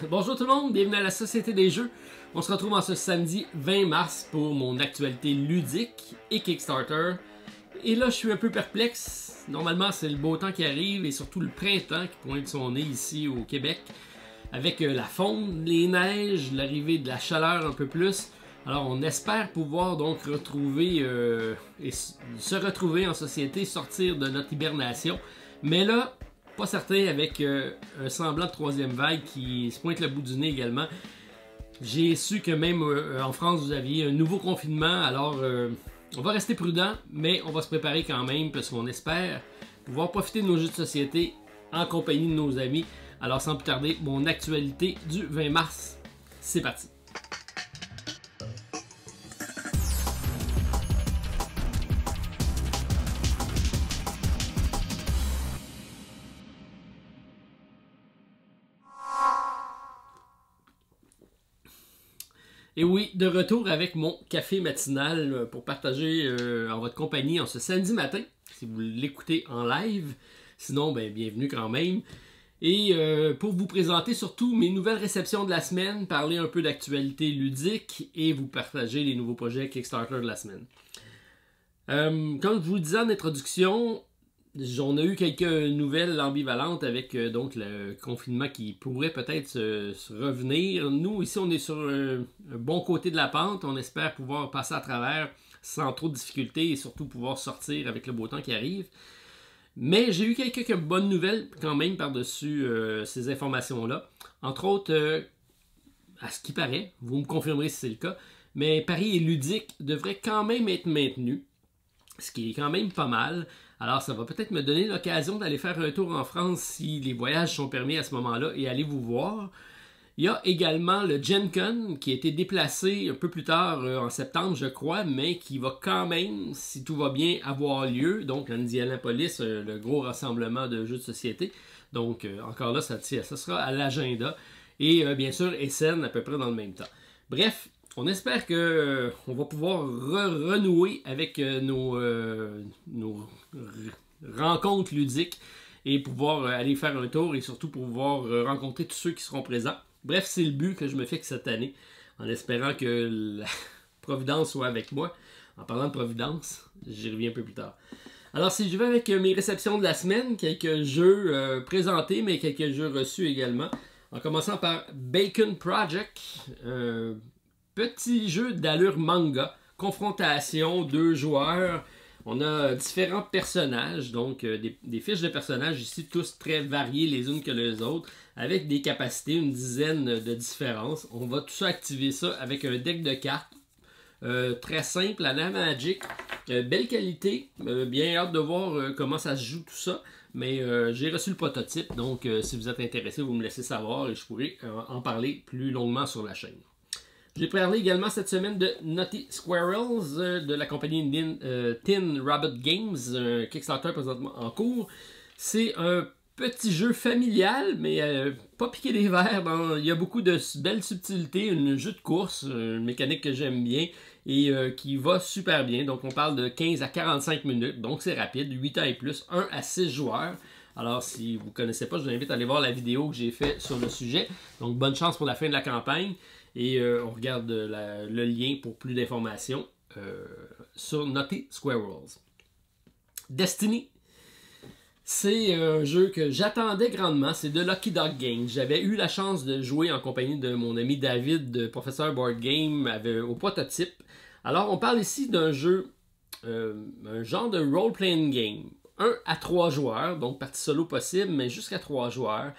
Bonjour tout le monde, bienvenue à la Société des Jeux. On se retrouve en ce samedi 20 mars pour mon actualité ludique et Kickstarter. Et là, je suis un peu perplexe. Normalement, c'est le beau temps qui arrive et surtout le printemps qui pointe son nez ici au Québec. Avec la fonte, les neiges, l'arrivée de la chaleur un peu plus. Alors, on espère pouvoir donc retrouver et se retrouver en société, sortir de notre hibernation. Mais là, pas certain avec un semblant de troisième vague qui se pointe le bout du nez également. J'ai su que même en France, vous aviez un nouveau confinement. Alors, on va rester prudent, mais on va se préparer quand même parce qu'on espère pouvoir profiter de nos jeux de société en compagnie de nos amis. Alors, sans plus tarder, mon actualité du 20 mars, c'est parti. Et oui, de retour avec mon café matinal pour partager en votre compagnie en ce samedi matin, si vous l'écoutez en live. Sinon, ben, bienvenue quand même. Et pour vous présenter surtout mes nouvelles réceptions de la semaine, parler un peu d'actualité ludique et vous partager les nouveaux projets Kickstarter de la semaine. Comme je vous le disais en introduction, on a eu quelques nouvelles ambivalentes avec donc le confinement qui pourrait peut-être se revenir. Nous, ici, on est sur un bon côté de la pente. On espère pouvoir passer à travers sans trop de difficultés et surtout pouvoir sortir avec le beau temps qui arrive. Mais j'ai eu quelques bonnes nouvelles quand même par-dessus ces informations-là. Entre autres, à ce qui paraît, vous me confirmerez si c'est le cas, mais Paris et Ludique devraient quand même être maintenus, ce qui est quand même pas mal. Alors, ça va peut-être me donner l'occasion d'aller faire un tour en France si les voyages sont permis à ce moment-là et aller vous voir. Il y a également le Gen Con qui a été déplacé un peu plus tard en septembre, je crois, mais qui va quand même, si tout va bien, avoir lieu. Donc, à Indianapolis, le gros rassemblement de jeux de société. Donc, encore là, ça sera à l'agenda. Et bien sûr, Essen à peu près dans le même temps. Bref, on espère que on va pouvoir renouer avec nos rencontres ludiques et pouvoir aller faire un tour et surtout pouvoir rencontrer tous ceux qui seront présents. Bref, c'est le but que je me fixe cette année, en espérant que la Providence soit avec moi. En parlant de Providence, j'y reviens un peu plus tard. Alors, si je vais avec mes réceptions de la semaine, quelques jeux présentés, mais quelques jeux reçus également. En commençant par Bacon Project, petit jeu d'allure manga, confrontation, 2 joueurs. On a différents personnages, donc des fiches de personnages ici, tous très variés les unes que les autres, avec des capacités, une dizaine de différences. On va tout ça activer ça avec un deck de cartes très simple à la Magic. Belle qualité, bien hâte de voir comment ça se joue tout ça. Mais j'ai reçu le prototype, donc si vous êtes intéressé, vous me laissez savoir et je pourrai en parler plus longuement sur la chaîne. J'ai parlé également cette semaine de Naughty Squirrels de la compagnie Tin Rabbit Games, un Kickstarter présentement en cours. C'est un petit jeu familial, mais pas piqué des verres. Il y a beaucoup de belles subtilités, un jeu de course, une mécanique que j'aime bien et qui va super bien. Donc on parle de 15 à 45 minutes, donc c'est rapide, 8 ans et plus, 1 à 6 joueurs. Alors si vous ne connaissez pas, je vous invite à aller voir la vidéo que j'ai faite sur le sujet. Donc bonne chance pour la fin de la campagne. Et on regarde le lien pour plus d'informations sur Naughty Squirrels. Destiny, c'est un jeu que j'attendais grandement. C'est de Lucky Dog Games. J'avais eu la chance de jouer en compagnie de mon ami David, de Professeur Board Game, au prototype. Alors, on parle ici d'un jeu, un genre de role-playing game. 1 à 3 joueurs, donc partie solo possible, mais jusqu'à 3 joueurs.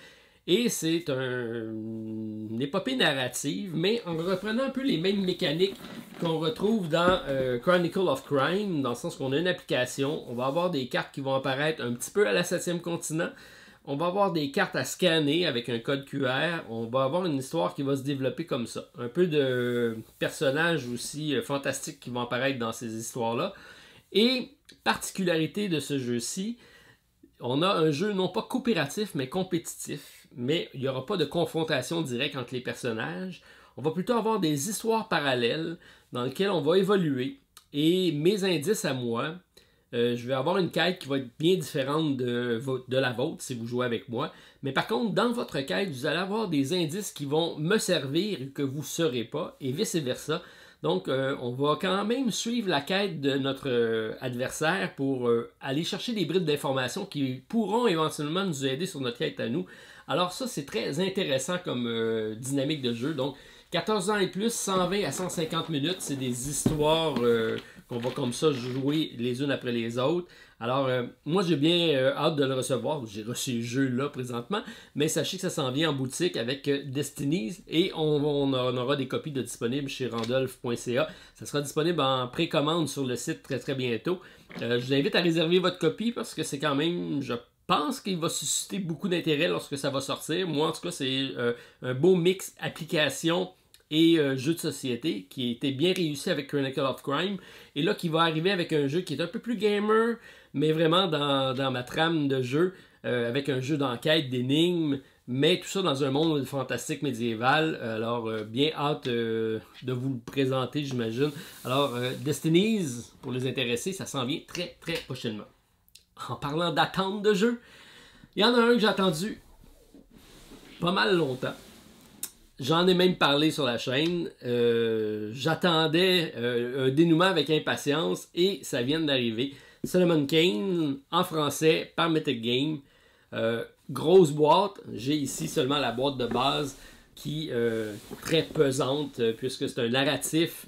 Et c'est une épopée narrative, mais en reprenant un peu les mêmes mécaniques qu'on retrouve dans Chronicle of Crime, dans le sens qu'on a une application, on va avoir des cartes qui vont apparaître un petit peu à la 7e continent, on va avoir des cartes à scanner avec un code QR, on va avoir une histoire qui va se développer comme ça. Un peu de personnages aussi fantastiques qui vont apparaître dans ces histoires-là. Et particularité de ce jeu-ci, on a un jeu non pas coopératif, mais compétitif. Mais il n'y aura pas de confrontation directe entre les personnages. On va plutôt avoir des histoires parallèles dans lesquelles on va évoluer. Et mes indices à moi, je vais avoir une quête qui va être bien différente de la vôtre si vous jouez avec moi. Mais par contre, dans votre quête, vous allez avoir des indices qui vont me servir et que vous ne saurez pas, et vice-versa. Donc, on va quand même suivre la quête de notre adversaire pour aller chercher des bribes d'informations qui pourront éventuellement nous aider sur notre quête à nous. Alors ça, c'est très intéressant comme dynamique de jeu. Donc, 14 ans et plus, 120 à 150 minutes, c'est des histoires qu'on va comme ça jouer les unes après les autres. Alors, moi, j'ai bien hâte de le recevoir. J'ai reçu le jeu-là présentement, mais sachez que ça s'en vient en boutique avec Destinies et on aura des copies de disponibles chez randolph.ca. Ça sera disponible en précommande sur le site très très bientôt. Je vous invite à réserver votre copie parce que c'est quand même, je pense qu'il va susciter beaucoup d'intérêt lorsque ça va sortir. Moi, en tout cas, c'est un beau mix application et jeu de société qui était bien réussi avec Chronicle of Crime et là qui va arriver avec un jeu qui est un peu plus gamer mais vraiment dans ma trame de jeu avec un jeu d'enquête, d'énigmes, mais tout ça dans un monde fantastique médiéval. Alors bien hâte de vous le présenter, j'imagine. Alors Destinies, pour les intéressés, ça s'en vient très très prochainement. En parlant d'attente de jeu, il y en a un que j'ai attendu pas mal longtemps. J'en ai même parlé sur la chaîne. J'attendais un dénouement avec impatience et ça vient d'arriver. Solomon Kane, en français, par Mythic Game. Grosse boîte. J'ai ici seulement la boîte de base qui est très pesante puisque c'est un narratif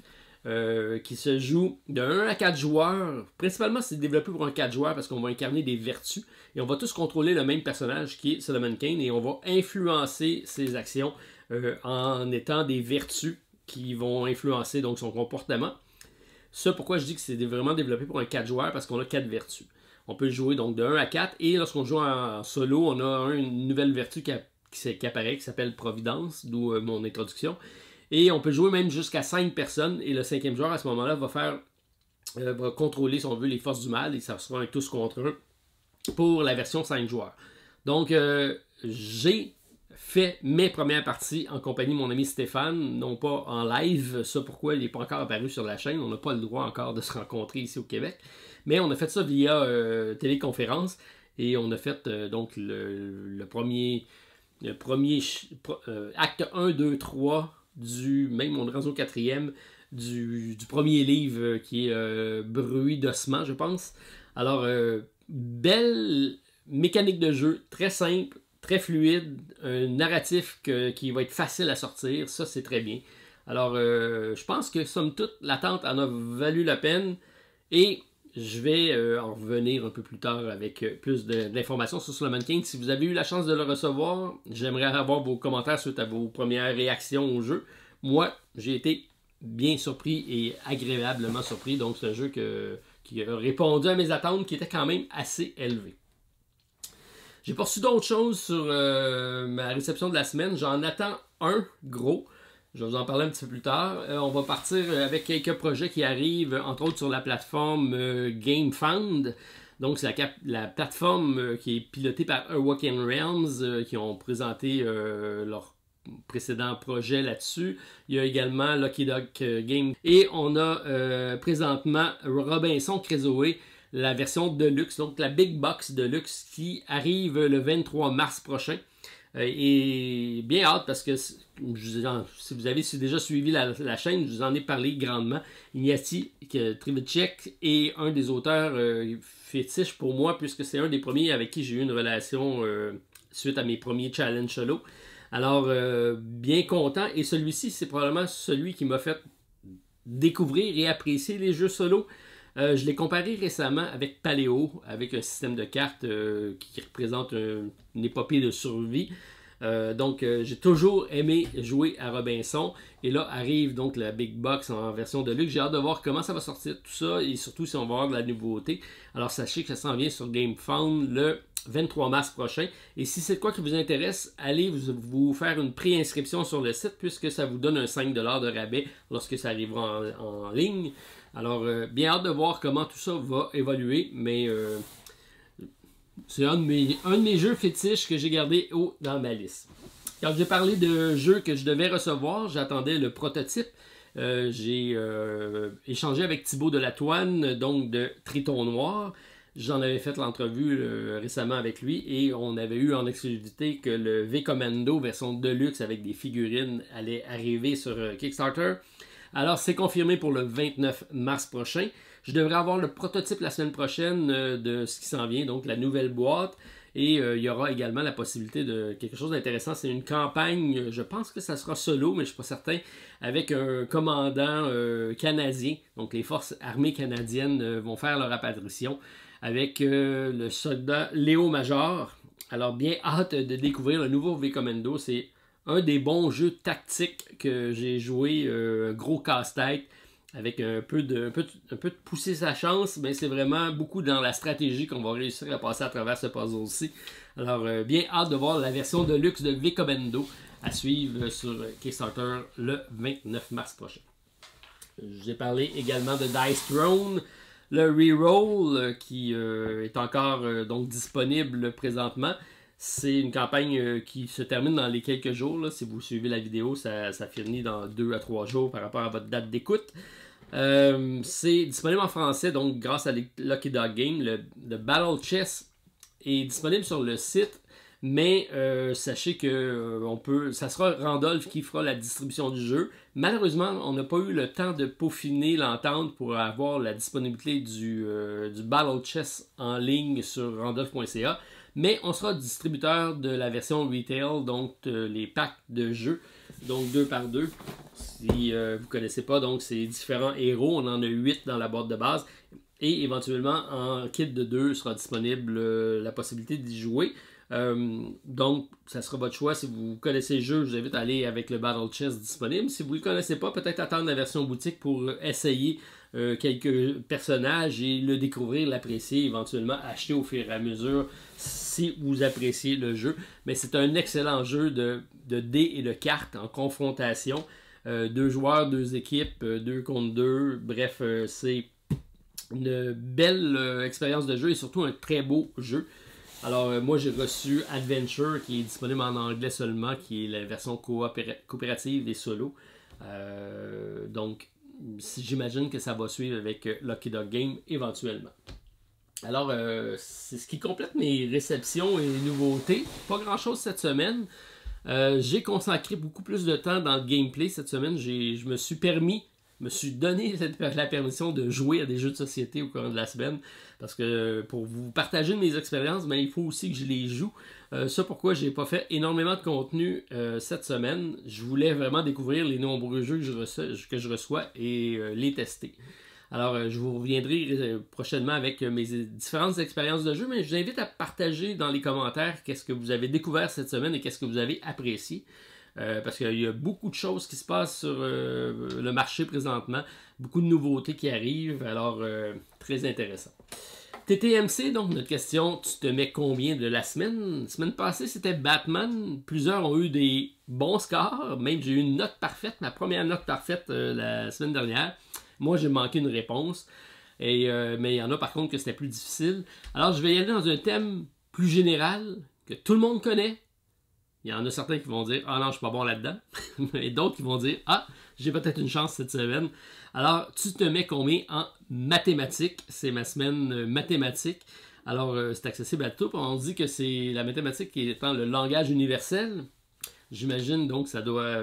qui se joue de 1 à 4 joueurs. Principalement, c'est développé pour un 4 joueurs parce qu'on va incarner des vertus et on va tous contrôler le même personnage qui est Solomon Kane et on va influencer ses actions en étant des vertus qui vont influencer donc son comportement. Ça, pourquoi je dis que c'est vraiment développé pour un 4 joueurs, parce qu'on a 4 vertus. On peut jouer donc de 1 à 4, et lorsqu'on joue en solo, on a une nouvelle vertu qui apparaît, qui s'appelle Providence, d'où mon introduction. Et on peut jouer même jusqu'à 5 personnes, et le 5e joueur, à ce moment-là, va contrôler, si on veut, les forces du mal, et ça sera un tous contre 1 pour la version 5 joueurs. Donc, j'ai fait mes premières parties en compagnie de mon ami Stéphane, non pas en live, ça pourquoi il n'est pas encore apparu sur la chaîne, on n'a pas le droit encore de se rencontrer ici au Québec, mais on a fait ça via téléconférence et on a fait donc le premier acte 1, 2, 3 même on est rendu au 4e du premier livre qui est Bruit d'ossement, je pense. Alors, belle mécanique de jeu, très simple, très fluide, un narratif qui va être facile à sortir, ça c'est très bien. Alors je pense que somme toute, l'attente en a valu la peine et je vais en revenir un peu plus tard avec plus d'informations sur Solomon Kane. Si vous avez eu la chance de le recevoir, j'aimerais avoir vos commentaires suite à vos premières réactions au jeu. Moi, j'ai été bien surpris et agréablement surpris, donc c'est un jeu qui a répondu à mes attentes qui étaient quand même assez élevées. J'ai pas reçu d'autres choses sur ma réception de la semaine. J'en attends un gros. Je vais vous en parler un petit peu plus tard. On va partir avec quelques projets qui arrivent, entre autres sur la plateforme GameFound. Donc, c'est la plateforme qui est pilotée par Awoken Realms, qui ont présenté leur précédent projet là-dessus. Il y a également Lucky Duck Game. Et on a présentement Robinson Crusoe, la version Deluxe, donc la Big Box Deluxe qui arrive le 23 mars prochain. Et bien hâte parce que si vous avez déjà suivi la chaîne, je vous en ai parlé grandement. Ignati Trivicek est un des auteurs fétiches pour moi puisque c'est un des premiers avec qui j'ai eu une relation suite à mes premiers challenges solo. Alors, bien content. Et celui-ci, c'est probablement celui qui m'a fait découvrir et apprécier les jeux solo. Je l'ai comparé récemment avec Paléo, avec un système de cartes qui représente une épopée de survie. Donc, j'ai toujours aimé jouer à Robinson. Et là, arrive donc la Big Box en version de luxe. J'ai hâte de voir comment ça va sortir tout ça et surtout si on va avoir de la nouveauté. Alors, sachez que ça s'en vient sur GameFound le 23 mars prochain. Et si c'est quoi qui vous intéresse, allez vous faire une pré-inscription sur le site puisque ça vous donne un 5$ de rabais lorsque ça arrivera en ligne. Alors, bien hâte de voir comment tout ça va évoluer, mais c'est un de mes jeux fétiches que j'ai gardé dans ma liste. Quand j'ai parlé de jeux que je devais recevoir, j'attendais le prototype. J'ai échangé avec Thibaut Delatoine, donc de Triton Noir. J'en avais fait l'entrevue récemment avec lui et on avait eu en exclusivité que le V-Commando version Deluxe avec des figurines allait arriver sur Kickstarter. Alors c'est confirmé pour le 29 mars prochain. Je devrais avoir le prototype la semaine prochaine de ce qui s'en vient, donc la nouvelle boîte. Et il y aura également la possibilité de quelque chose d'intéressant. C'est une campagne, je pense que ça sera solo, mais je ne suis pas certain, avec un commandant canadien. Donc les forces armées canadiennes vont faire leur apparition avec le soldat Léo Major. Alors bien hâte de découvrir le nouveau V-Commando. C'est un des bons jeux tactiques que j'ai joué, gros casse-tête, avec un peu de pousser sa chance, mais c'est vraiment beaucoup dans la stratégie qu'on va réussir à passer à travers ce puzzle-ci. Alors, bien hâte de voir la version de luxe de V-Commando à suivre sur Kickstarter le 29 mars prochain. J'ai parlé également de Dice Throne, le reroll qui est encore donc disponible présentement. C'est une campagne qui se termine dans les quelques jours. Là. Si vous suivez la vidéo, ça finit dans 2 à 3 jours par rapport à votre date d'écoute. C'est disponible en français, donc grâce à Lucky Dog Game. Le Battle Chess est disponible sur le site, mais sachez que ça sera Randolph qui fera la distribution du jeu. Malheureusement, on n'a pas eu le temps de peaufiner l'entente pour avoir la disponibilité du Battle Chess en ligne sur randolph.ca. Mais on sera distributeur de la version retail, donc les packs de jeux, donc 2 par 2. Si vous ne connaissez pas, donc c'est différents héros, on en a 8 dans la boîte de base. Et éventuellement, en kit de 2 sera disponible la possibilité d'y jouer. Donc, ça sera votre choix. Si vous connaissez le jeu, je vous invite à aller avec le Battle Chess disponible. Si vous ne le connaissez pas, peut-être attendre la version boutique pour essayer quelques personnages et le découvrir, l'apprécier, éventuellement acheter au fur et à mesure si vous appréciez le jeu. Mais c'est un excellent jeu de dés et de cartes en confrontation. 2 joueurs, 2 équipes, 2 contre 2. Bref, c'est une belle expérience de jeu et surtout un très beau jeu. Alors, moi, j'ai reçu Adventure, qui est disponible en anglais seulement, qui est la version coopérative et solo. Donc, j'imagine que ça va suivre avec Lucky Dog Game éventuellement. Alors, c'est ce qui complète mes réceptions et nouveautés. Pas grand-chose cette semaine. J'ai consacré beaucoup plus de temps dans le gameplay cette semaine. Je me suis donné la permission de jouer à des jeux de société au cours de la semaine. Parce que pour vous partager mes expériences, il faut aussi que je les joue. Ça pourquoi j'ai pas fait énormément de contenu cette semaine. Je voulais vraiment découvrir les nombreux jeux que je reçois et les tester. Alors, je vous reviendrai prochainement avec mes différentes expériences de jeu, mais je vous invite à partager dans les commentaires qu'est-ce que vous avez découvert cette semaine et qu'est-ce que vous avez apprécié. Parce qu'il y a beaucoup de choses qui se passent sur le marché présentement, beaucoup de nouveautés qui arrivent, alors très intéressant. TTMC, donc notre question, tu te mets combien de la semaine? La semaine passée, c'était Batman. Plusieurs ont eu des bons scores, même j'ai eu une note parfaite, ma première note parfaite la semaine dernière. Moi, j'ai manqué une réponse, mais il y en a par contre que c'était plus difficile. Alors, je vais y aller dans un thème plus général, que tout le monde connaît. Il y en a certains qui vont dire « Ah non, je suis pas bon là-dedans ». Et d'autres qui vont dire « Ah, j'ai peut-être une chance cette semaine ». Alors, tu te mets combien en mathématiques? C'est ma semaine mathématique. Alors, c'est accessible à tout. On dit que c'est la mathématique qui étant le langage universel. J'imagine donc que ça doit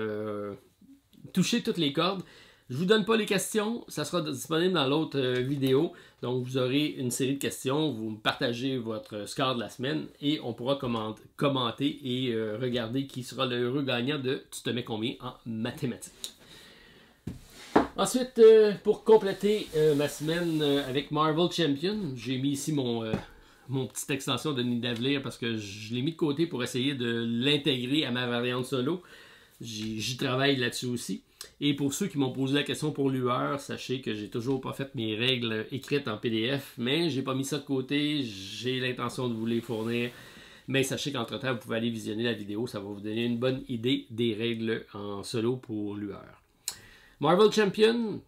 toucher toutes les cordes. Je vous donne pas les questions, ça sera disponible dans l'autre vidéo. Donc vous aurez une série de questions, vous me partagez votre score de la semaine et on pourra commenter et regarder qui sera le heureux gagnant de Tu te mets combien en mathématiques. Ensuite, pour compléter ma semaine avec Marvel Champion, j'ai mis ici mon petite extension de Nid d'Avenir parce que je l'ai mis de côté pour essayer de l'intégrer à ma variante solo. J'y travaille là-dessus aussi. Et pour ceux qui m'ont posé la question pour Lueur, sachez que j'ai toujours pas fait mes règles écrites en PDF, mais j'ai pas mis ça de côté, j'ai l'intention de vous les fournir. Mais sachez qu'entre-temps, vous pouvez aller visionner la vidéo, ça va vous donner une bonne idée des règles en solo pour Lueur. Marvel Champion,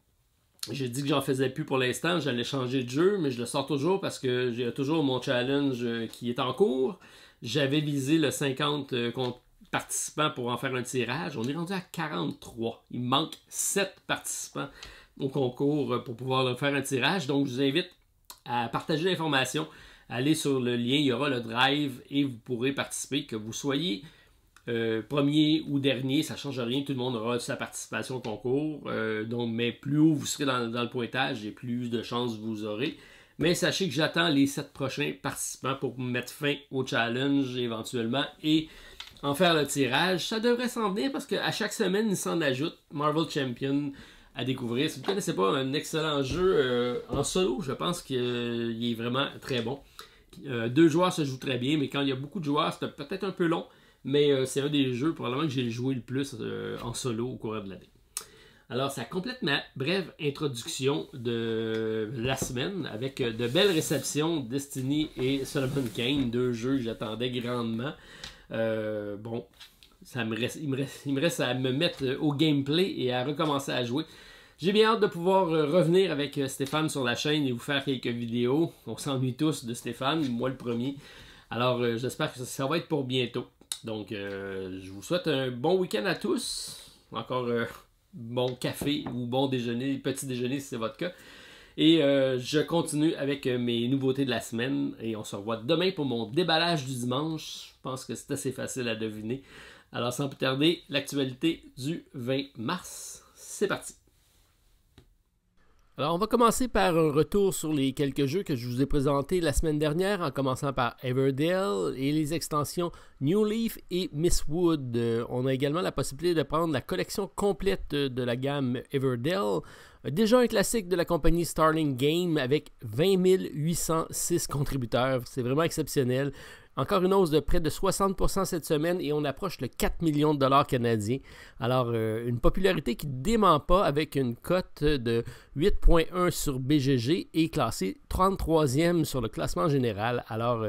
j'ai dit que j'en faisais plus pour l'instant, j'allais changer de jeu, mais je le sors toujours parce que j'ai toujours mon challenge qui est en cours. J'avais visé le 50 contre participants pour en faire un tirage. On est rendu à 43. Il me manque 7 participants au concours pour pouvoir faire un tirage. Donc, je vous invite à partager l'information. Allez sur le lien, il y aura le drive et vous pourrez participer. Que vous soyez premier ou dernier, ça ne change rien. Tout le monde aura sa participation au concours. Mais plus haut vous serez dans le pointage et plus de chances vous aurez. Mais sachez que j'attends les 7 prochains participants pour mettre fin au challenge éventuellement et en faire le tirage. Ça devrait s'en venir parce qu'à chaque semaine, il s'en ajoute. Marvel Champion à découvrir. Si vous ne connaissez pas, un excellent jeu en solo, je pense qu'il est vraiment très bon. 2 joueurs se jouent très bien, mais quand il y a beaucoup de joueurs, c'est peut-être un peu long, mais c'est un des jeux probablement que j'ai joué le plus en solo au cours de l'année. Alors, ça complète ma brève introduction de la semaine avec de belles réceptions, Destiny et Solomon Kane, 2 jeux que j'attendais grandement. Bon, il me reste à me mettre au gameplay et à recommencer à jouer. J'ai bien hâte de pouvoir revenir avec Stéphane sur la chaîne et vous faire quelques vidéos. On s'ennuie tous de Stéphane, moi le premier. Alors, j'espère que ça va être pour bientôt. Donc, je vous souhaite un bon week-end à tous. Encore bon café ou bon déjeuner, petit déjeuner si c'est votre cas. Et je continue avec mes nouveautés de la semaine. Et on se revoit demain pour mon déballage du dimanche. Je pense que c'est assez facile à deviner. Alors, sans plus tarder, l'actualité du 20 mars. C'est parti. Alors, on va commencer par un retour sur les quelques jeux que je vous ai présentés la semaine dernière, en commençant par Everdell et les extensions New Leaf et Mistwood. On a également la possibilité de prendre la collection complète de la gamme Everdell. Déjà un classique de la compagnie Starling Game avec 20 806 contributeurs. C'est vraiment exceptionnel. Encore une hausse de près de 60% cette semaine et on approche le 4 millions de dollars canadiens. Alors, une popularité qui ne dément pas avec une cote de 8.1 sur BGG et classé 33e sur le classement général. Alors,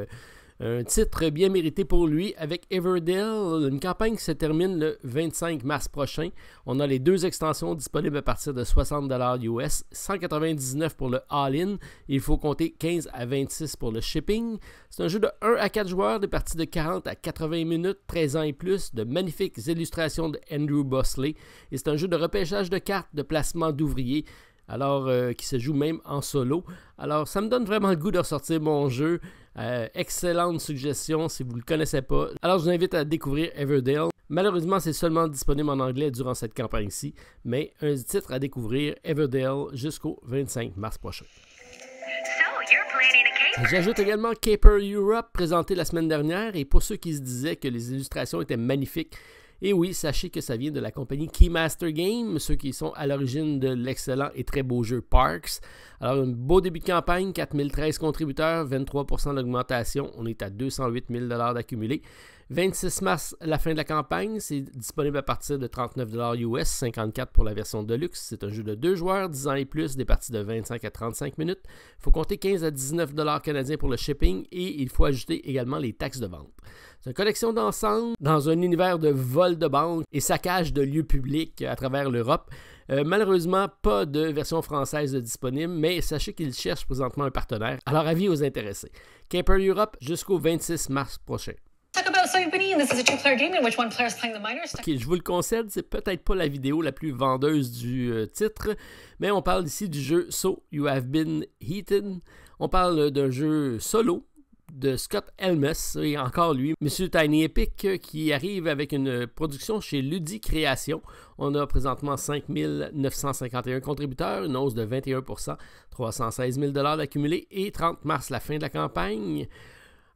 un titre bien mérité pour lui avec Everdell, une campagne qui se termine le 25 mars prochain. On a les 2 extensions disponibles à partir de 60$ US, 199$ pour le All-In. Il faut compter 15 à 26$ pour le shipping. C'est un jeu de 1 à 4 joueurs, des parties de 40 à 80 minutes, 13 ans et plus, de magnifiques illustrations de Andrew Bosley. Et c'est un jeu de repêchage de cartes, de placement d'ouvriers. Alors, qui se joue même en solo. Alors, ça me donne vraiment le goût de ressortir mon jeu. Excellente suggestion si vous ne le connaissez pas. Alors, je vous invite à découvrir Everdell. Malheureusement, c'est seulement disponible en anglais durant cette campagne-ci, mais un titre à découvrir, Everdell, jusqu'au 25 mars prochain. J'ajoute également Caper Europe, présenté la semaine dernière, et pour ceux qui se disaient que les illustrations étaient magnifiques, et oui, sachez que ça vient de la compagnie Keymaster Game, ceux qui sont à l'origine de l'excellent et très beau jeu Parks. Alors, un beau début de campagne, 4013 contributeurs, 23% d'augmentation, on est à 208 000 $ d'accumulé. 26 mars, la fin de la campagne, c'est disponible à partir de 39$ US, 54$ pour la version Deluxe. C'est un jeu de 2 joueurs, 10 ans et plus, des parties de 25 à 35 minutes. Il faut compter 15 à 19$ canadiens pour le shipping et il faut ajouter également les taxes de vente. C'est une collection d'ensemble dans un univers de vol de banque et saccage de lieux publics à travers l'Europe. Malheureusement, pas de version française disponible, mais sachez qu'ils cherchent présentement un partenaire. Alors, avis aux intéressés. Caper Europe jusqu'au 26 mars prochain. Okay, je vous le concède, c'est peut-être pas la vidéo la plus vendeuse du titre, mais on parle ici du jeu So You Have Been Eaten. On parle d'un jeu solo de Scott Elmes, et encore lui, Monsieur Tiny Epic, qui arrive avec une production chez Ludi Création. On a présentement 5 951 contributeurs, une hausse de 21%, 316 000 $ d'accumulé, et 30 mars, la fin de la campagne.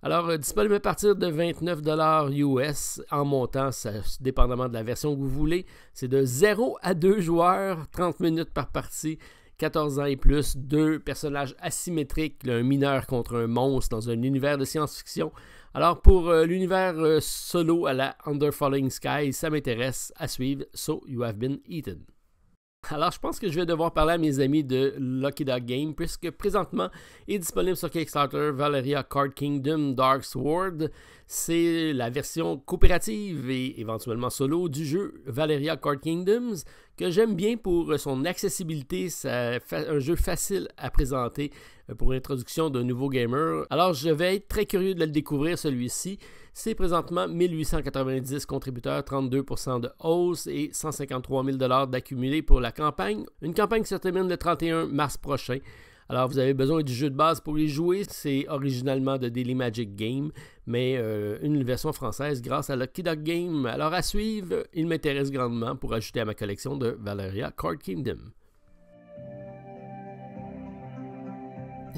Alors, disponible à partir de 29$ US en montant, ça, dépendamment de la version que vous voulez. C'est de 0 à 2 joueurs, 30 minutes par partie, 14 ans et plus, 2 personnages asymétriques, un mineur contre un monstre dans un univers de science-fiction. Alors, pour l'univers solo à la Under Falling Sky, ça m'intéresse, à suivre, So You Have Been Eaten. Alors, je pense que je vais devoir parler à mes amis de Lucky Dog Game, puisque présentement est disponible sur Kickstarter Valeria Card Kingdom Dark Sword. C'est la version coopérative et éventuellement solo du jeu Valeria Card Kingdoms, que j'aime bien pour son accessibilité. C'est un jeu facile à présenter pour l'introduction d'un nouveau gamer. Alors je vais être très curieux de le découvrir, celui-ci. C'est présentement 1890 contributeurs, 32% de hausse et 153 000 $ d'accumulé pour la campagne. Une campagne qui se termine le 31 mars prochain. Alors, vous avez besoin du jeu de base pour y jouer. C'est originalement de Daily Magic Game, mais une version française grâce à Lucky Duck Game. Alors, à suivre, il m'intéresse grandement pour ajouter à ma collection de Valeria Card Kingdom.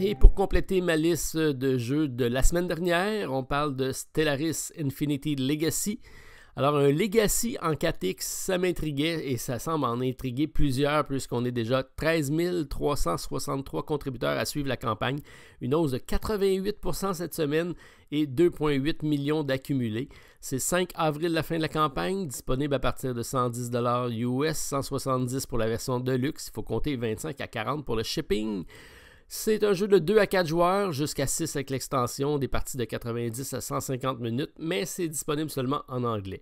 Et pour compléter ma liste de jeux de la semaine dernière, on parle de Stellaris Infinity Legacy. Alors, un Legacy en 4X, ça m'intriguait et ça semble en intriguer plusieurs puisqu'on est déjà 13 363 contributeurs à suivre la campagne, une hausse de 88% cette semaine et 2,8 millions d'accumulés. C'est 5 avril la fin de la campagne, disponible à partir de 110 $ US, 170 pour la version Deluxe, il faut compter 25 à 40 pour le shipping. C'est un jeu de 2 à 4 joueurs, jusqu'à 6 avec l'extension, des parties de 90 à 150 minutes, mais c'est disponible seulement en anglais.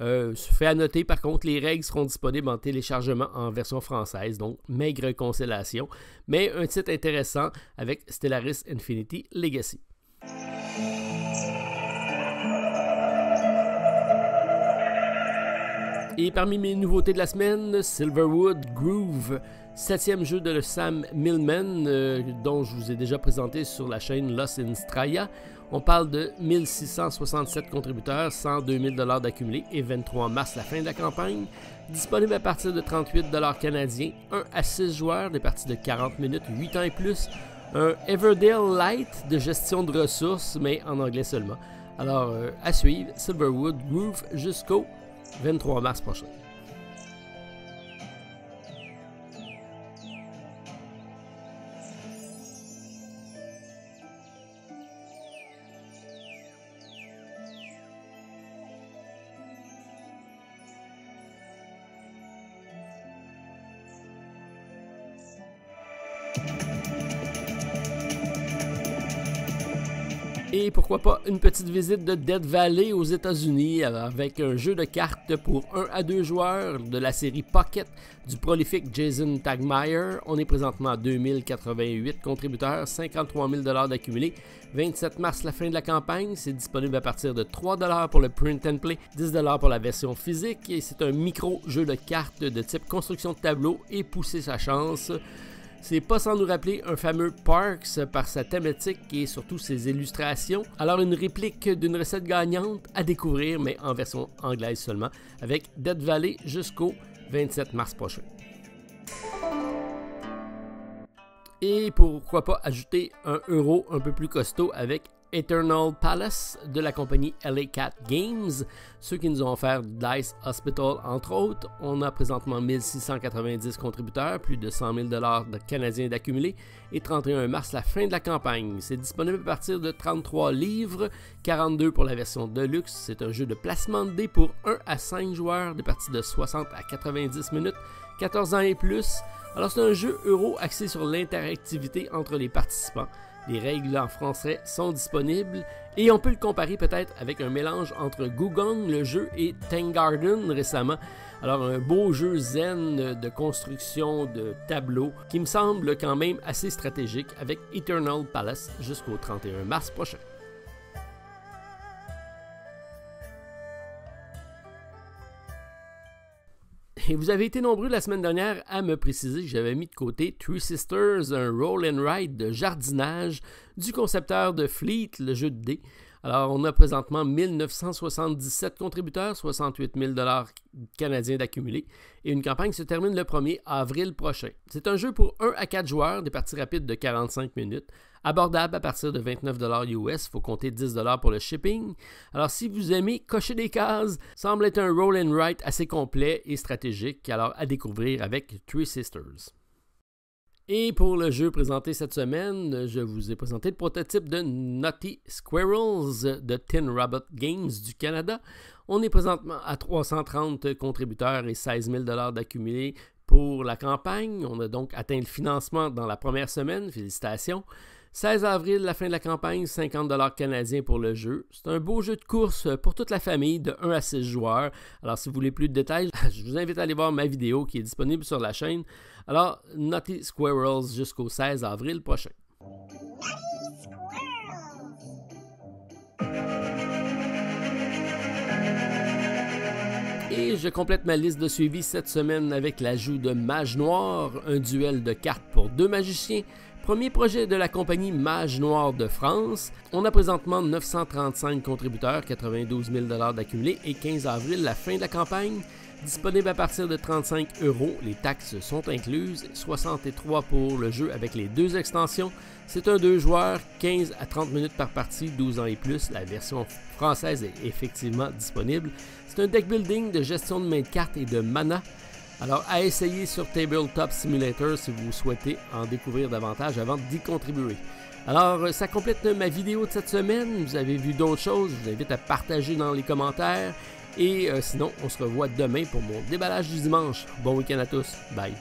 Fait à noter, par contre, les règles seront disponibles en téléchargement en version française, donc maigre consolation, mais un titre intéressant avec Stellaris Infinity Legacy. Et parmi mes nouveautés de la semaine, Silverwood Groove, 7e jeu de Sam Millman, dont je vous ai déjà présenté sur la chaîne Lost in Straya. On parle de 1667 contributeurs, 102 000 $ d'accumulé et 23 mars la fin de la campagne. Disponible à partir de 38 $ canadiens, 1 à 6 joueurs, des parties de 40 minutes, 8 ans et plus. Un Everdale Light de gestion de ressources, mais en anglais seulement. Alors, à suivre, Silverwood Groove jusqu'au 23 mars prochain. Et pourquoi pas une petite visite de Dead Valley aux États-Unis avec un jeu de cartes pour 1 à 2 joueurs de la série Pocket du prolifique Jason Tagmeyer. On est présentement à 2088 contributeurs, 53 000 $ d'accumulé. 27 mars, la fin de la campagne. C'est disponible à partir de 3 $ pour le print and play, 10 $ pour la version physique. Et c'est un micro-jeu de cartes de type construction de tableau et pousser sa chance. C'est pas sans nous rappeler un fameux Parks par sa thématique et surtout ses illustrations. Alors une réplique d'une recette gagnante à découvrir, mais en version anglaise seulement, avec Dead Valley jusqu'au 27 mars prochain. Et pourquoi pas ajouter un euro un peu plus costaud avec Eternal Palace de la compagnie LA Cat Games, ceux qui nous ont offert Dice Hospital entre autres. On a présentement 1690 contributeurs, plus de 100 000 $ canadiens d'accumulé et 31 mars la fin de la campagne. C'est disponible à partir de 33 livres, 42 pour la version Deluxe. C'est un jeu de placement de dés pour 1 à 5 joueurs, des parties de 60 à 90 minutes, 14 ans et plus. Alors c'est un jeu euro axé sur l'interactivité entre les participants. Les règles en français sont disponibles et on peut le comparer peut-être avec un mélange entre Gugong, le jeu, et Tangarden récemment. Alors un beau jeu zen de construction de tableaux qui me semble quand même assez stratégique avec Eternal Palace jusqu'au 31 mars prochain. Et vous avez été nombreux la semaine dernière à me préciser que j'avais mis de côté Three Sisters, un roll and ride de jardinage du concepteur de Fleet, le jeu de dés. Alors, on a présentement 1977 contributeurs, 68 000 $ canadiens d'accumulé, et une campagne se termine le 1er avril prochain. C'est un jeu pour 1 à 4 joueurs, des parties rapides de 45 minutes, abordable à partir de 29 $ US, il faut compter 10 $ pour le shipping. Alors, si vous aimez cocher des cases, semble être un roll and write assez complet et stratégique, alors à découvrir avec Three Sisters. Et pour le jeu présenté cette semaine, je vous ai présenté le prototype de Naughty Squirrels de Tin Rabbit Games du Canada. On est présentement à 330 contributeurs et 16 000 $ d'accumulés pour la campagne. On a donc atteint le financement dans la première semaine. Félicitations. 16 avril, la fin de la campagne, 50$ canadiens pour le jeu. C'est un beau jeu de course pour toute la famille de 1 à 6 joueurs. Alors si vous voulez plus de détails, je vous invite à aller voir ma vidéo qui est disponible sur la chaîne. Alors, Nutty Squirrels jusqu'au 16 avril prochain. Et je complète ma liste de suivi cette semaine avec l'ajout de Mage Noir, un duel de cartes pour 2 magiciens. Premier projet de la compagnie Mage Noir de France. On a présentement 935 contributeurs, 92 000$ d'accumulés et 15 avril, la fin de la campagne. Disponible à partir de 35 €, les taxes sont incluses, 63 pour le jeu avec les 2 extensions. C'est un 2 joueurs, 15 à 30 minutes par partie, 12 ans et plus. La version française est effectivement disponible. C'est un deck building de gestion de main de cartes et de mana. Alors à essayer sur Tabletop Simulator si vous souhaitez en découvrir davantage avant d'y contribuer. Alors ça complète ma vidéo de cette semaine. Vous avez vu d'autres choses, je vous invite à partager dans les commentaires. Et sinon, on se revoit demain pour mon déballage du dimanche. Bon week-end à tous. Bye.